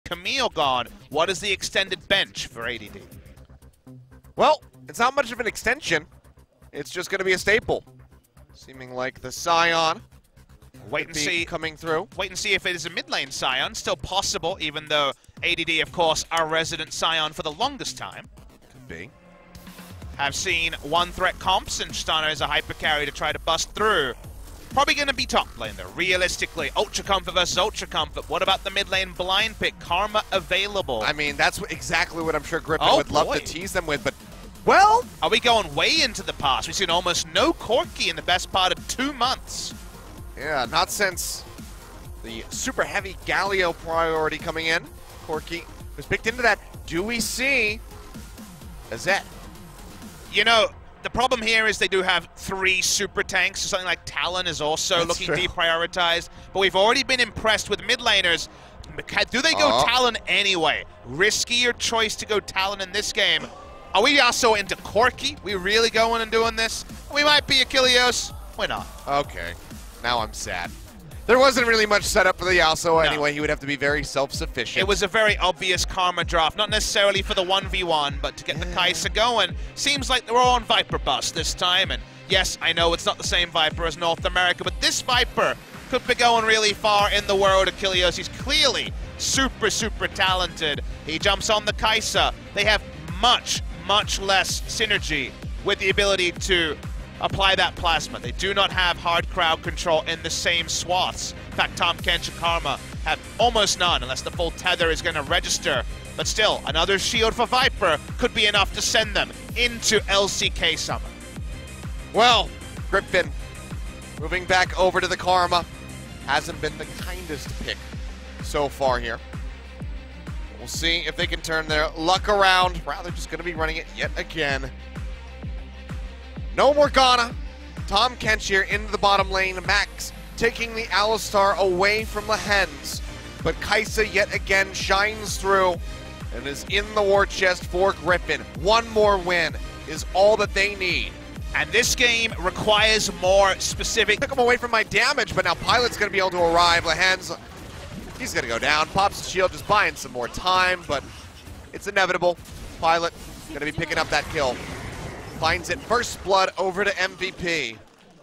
Camille gone, what is the extended bench for ADD? Well, it's not much of an extension. It's just going to be a staple. Seeming like the Scion Wait and see coming through. Wait and see if it is a mid lane Scion. Still possible, even though ADD, of course, our resident Scion for the longest time. Could be. Have seen one threat comps, and Tristana is a hyper carry to try to bust through. Probably going to be top lane, though. Realistically, Ultra Comfort versus Ultra Comfort. What about the mid lane blind pick? Karma available. I mean, that's exactly what I'm sure Griffin Oh, would love boy. to tease them with, but, well... Are we going way into the past? We've seen almost no Corki in the best part of 2 months. Yeah, not since the super heavy Galio priority coming in. Corki was picked into that. Do we see a Zed? You know, the problem here is they do have 3 super tanks, so something like Talon is also looking deprioritized. But we've already been impressed with mid laners. Do they go Talon anyway? Riskier choice to go Talon in this game. Are we also into Corki? We really going and doing this? We might be Achilleos. Why not? Okay. Now I'm sad. There wasn't really much setup for the Yasuo anyway. He would have to be very self-sufficient. It was a very obvious Karma draft, not necessarily for the 1v1, but to get the Kai'Sa going. Seems like they're all on Viper bus this time, and yes, I know it's not the same Viper as North America, but this Viper could be going really far in the world. Achilleos, he's clearly super, super talented. He jumps on the Kai'Sa. They have much, much less synergy with the ability to apply that plasma. They do not have hard crowd control in the same swaths. In fact, Tahm Kench and Karma have almost none unless the full tether is going to register. But still, another shield for Viper could be enough to send them into LCK Summer. Well, Griffin moving back over to the Karma. Hasn't been the kindest pick so far here. We'll see if they can turn their luck around. Rather just going to be running it yet again. No Morgana. Tahm Kench here into the bottom lane. Max taking the Alistar away from the Hens. But Kai'Sa yet again shines through and is in the war chest for Griffin. One more win is all that they need. And this game requires more specific... Took him away from my damage, but now Pilot's going to be able to arrive. The Hens, he's going to go down. Pops the shield, just buying some more time, but it's inevitable. Pilot going to be picking up that kill. Finds it first blood over to MVP.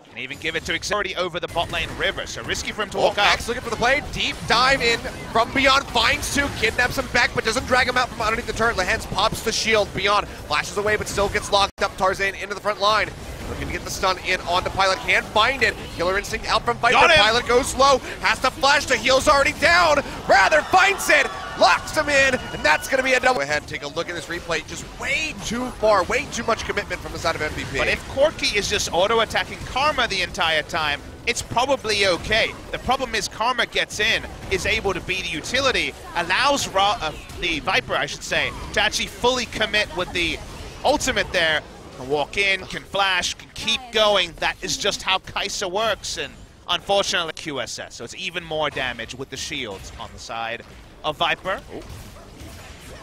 Can even give it to already over the bot lane river, so risky for him to walk out. Max looking for the play, deep dive in from Beyond, finds 2, kidnaps him back, but doesn't drag him out from underneath the turret. Lehens pops the shield, Beyond flashes away, but still gets locked up. Tarzan into the front line. Looking to get the stun in onto Pilot, can't find it. Killer Instinct out from Viper, Pilot goes slow, has to flash, the heal's already down. Rather finds it, locks him in, and that's gonna be a double. Go ahead, take a look at this replay, just way too far, way too much commitment from the side of MVP. But if Corki is just auto-attacking Karma the entire time, it's probably okay. The problem is Karma gets in, is able to be the utility, allows the Viper, I should say, to actually fully commit with the ultimate there. Can walk in, can flash, can keep going. That is just how Kai'Sa works, and unfortunately QSS. So it's even more damage with the shields on the side of Viper. Ooh.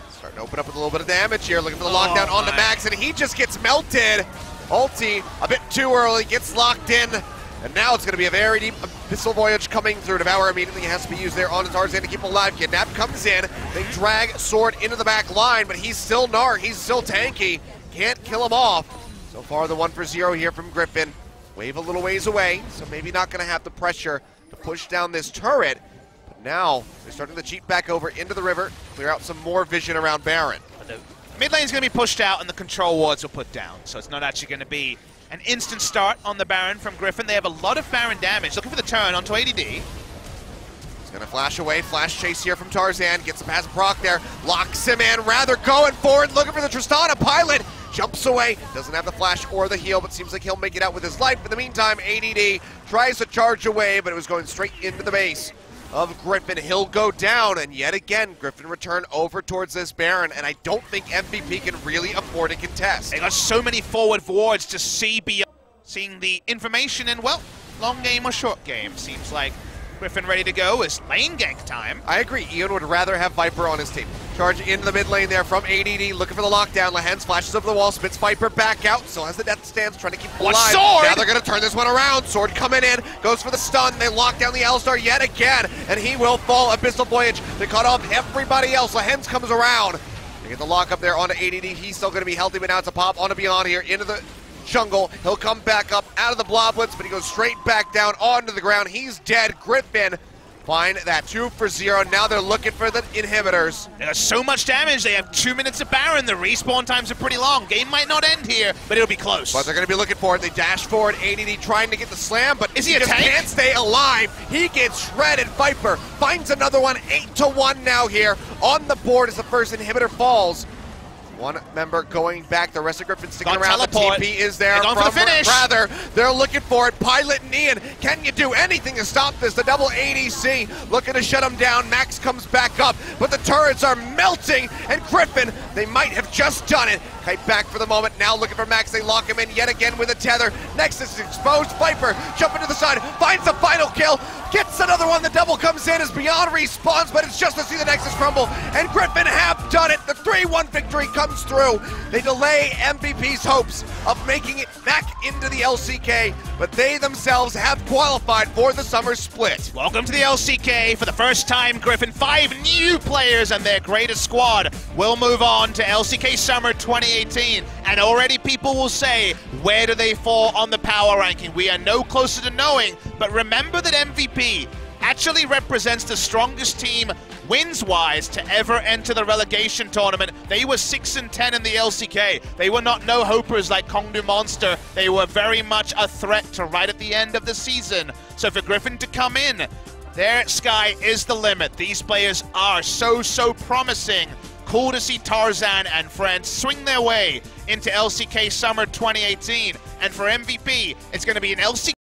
Starting to open up with a little bit of damage here, looking for the lockdown onto Max, and he just gets melted. Ulti a bit too early, gets locked in, and now it's going to be a very deep Abyssal Voyage coming through. Devour immediately has to be used there on Tarzan to keep him alive. Kidnap comes in, they drag Sword into the back line, but he's still Gnar, he's still tanky. Can't kill him off. So far, the 1-for-0 here from Griffin. Wave a little ways away, so maybe not going to have the pressure to push down this turret. But now, they're starting to cheat back over into the river, clear out some more vision around Baron. The mid lane is going to be pushed out, and the control wards will put down. So it's not actually going to be an instant start on the Baron from Griffin. They have a lot of Baron damage. Looking for the turn onto ADD. He's going to flash away, flash chase here from Tarzan, gets the pass proc there, locks him in, rather going forward, looking for the Tristana. Pilot jumps away, doesn't have the flash or the heal, but seems like he'll make it out with his life. In the meantime, ADD tries to charge away, but it was going straight into the base of Griffin. He'll go down, and yet again, Griffin return over towards this Baron, and I don't think MVP can really afford to contest. They got so many forward wards to see beyond, seeing the information, and well, long game or short game, seems like Griffin ready to go. Is lane gank time. I agree. Ian would rather have Viper on his team. Charge into the mid lane there from ADD, looking for the lockdown. Lehens flashes over the wall, spits Viper back out. Still has the death stance, trying to keep him alive. Sword! Now they're going to turn this one around. Sword coming in, goes for the stun. They lock down the L-Star yet again, and he will fall. Abyssal Voyage to cut off everybody else. Lehens comes around. They get the lock up there onto ADD. He's still going to be healthy, but now it's a pop onto Beyond here into the jungle. He'll come back up out of the bloblets, but he goes straight back down onto the ground. He's dead. Griffin find that 2 for 0. Now they're looking for the inhibitors. They got so much damage. They have 2 minutes of Baron. The respawn times are pretty long. Game might not end here, but it'll be close. But they're going to be looking for it. They dash forward. ADD trying to get the slam, but is he a just tank? Can't stay alive. He gets shredded. Viper finds another one. 8-1 now here on the board as the first inhibitor falls. One member going back, the rest of Griffin sticking around. Teleport. The TP is there from for the finish. Rather, they're looking for it. Pilot and Ian, can you do anything to stop this? The double ADC looking to shut him down. Max comes back up, but the turrets are melting, and Griffin, they might have just done it. Kite back for the moment, now looking for Max. They lock him in yet again with a tether. Nexus is exposed. Viper jumping to the side, finds the final kill, gets another one. The double comes in as Beyond respawns, but it's just to see the Nexus crumble, and Griffin have done it. The 3-1 victory comes through. They delay MVP's hopes of making it back into the LCK, but they themselves have qualified for the summer split. Welcome to the LCK. For the first time, Griffin, 5 new players and their greatest squad will move on to LCK Summer 2018. And already people will say, where do they fall on the power ranking? We are no closer to knowing, but remember that MVP actually represents the strongest team wins-wise to ever enter the relegation tournament. They were 6-10 in the LCK. They were not no-hopers like Kongdu Monster. They were very much a threat to right at the end of the season. So for Griffin to come in, their sky is the limit. These players are so promising. Cool to see Tarzan and friends swing their way into LCK Summer 2018. And for MVP, it's going to be an LCK